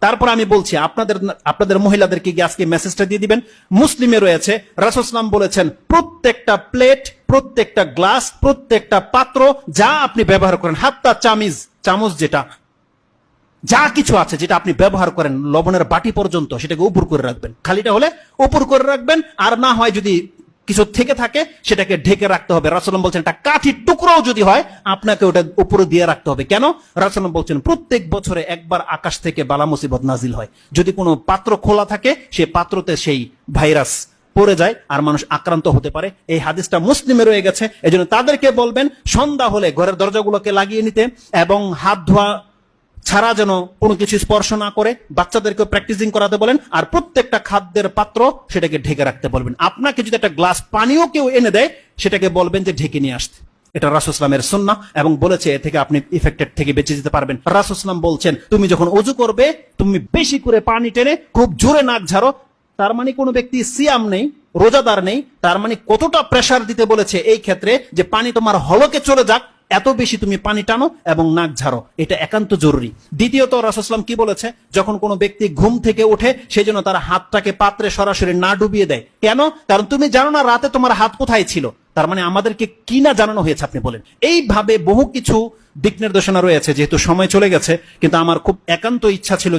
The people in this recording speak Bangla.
তারপর আমি বলছি আপনাদের মহিলাদেরকে গিয়ে আজকে মেসেজটা দিয়ে দিবেন। মুসলিমে রয়েছে রাসূল সাল্লাল্লাহু আলাইহি ওয়াসাল্লাম বলেছেন, প্রত্যেকটা প্লেট, প্রত্যেকটা গ্লাস, প্রত্যেকটা পাত্র যা আপনি ব্যবহার করেন, হাত্তা চামচ যেটা যা কিছু আছে যেটা আপনি ব্যবহার করেন, লবণের বাটি পর্যন্ত, সেটাকে উপর করে রাখবেন। খালিটা হলে উপর করে রাখবেন, আর না হয় যদি কিছু থেকে থাকে সেটাকে ঢেকে রাখতে হবে। রাসূলুল্লাহ বলছেন একটা কাঠির টুকরাও যদি হয় আপনাকে ওটা উপরে দিয়ে রাখতে হবে। কেন? রাসূলুল্লাহ বলছেন প্রত্যেক বছরে একবার আকাশ থেকে বালা মুসিবত নাজিল হয়। যদি কোনো পাত্র খোলা থাকে সেই পাত্রতে সেই ভাইরাস পড়ে যায় আর মানুষ আক্রান্ত হতে পারে। এই হাদিসটা মুসলিমে রয়ে গেছে। এজন্য তাদেরকে বলবেন সন্ধ্যা হলে ঘরের দরজাগুলোকে লাগিয়ে নিতে এবং হাত ধোয়া ছাড়া যেন কোনো কিছু স্পর্শ না করে। বাচ্চাদেরকে প্র্যাকটিসিং করাতে বলেন, আর প্রত্যেকটা খাদ্যের পাত্র সেটাকে ঢেকে রাখতে বলবেন। আপনাকে যদি একটা গ্লাস পানিও কেউ এনে দেয় সেটাকে বলবেন যে ঢেকে নিয়ে আসতে। এটা রাসূল সাল্লাল্লাহু আলাইহি সুন্নাহ এবং বলেছে এ থেকে আপনি ইফেক্টেড থেকে বেঁচে যেতে পারবেন। রাসূল সাল্লাল্লাহু আলাইহি ওয়াসাল্লাম বলছেন তুমি যখন ওযু করবে তুমি বেশি করে পানি টেনে খুব জোরে নাক ঝাড়ো। তার মানে কোনো ব্যক্তি সিয়াম নেই, রোজাদার নেই, তার মানে কতটা প্রেসার দিতে বলেছে এই ক্ষেত্রে যে পানি তোমার হলকে চলে যাক, এত বেশি তুমি পানি টানো এবং নাক ঝাড়ো, এটা একান্ত জরুরি। দ্বিতীয়ত রাসূল সাল্লাল্লাহু আলাইহি ওয়াসাল্লাম কি বলেছে, যখন কোনো ব্যক্তি ঘুম থেকে ওঠে সেজন্য তার হাতটাকে পাত্রে সরাসরি না ডুবিয়ে দেয়। কেন? কারণ তুমি জানো না রাতে তোমার হাত কোথায় ছিল। তার মানে আমাদেরকে কি না জানানো হয়েছে আপনি বলেন। এইভাবে বহু কিছু দিক নির্দেশনা রয়েছে। যেহেতু সময় চলে গেছে, কিন্তু আমার খুব একান্ত ইচ্ছা ছিল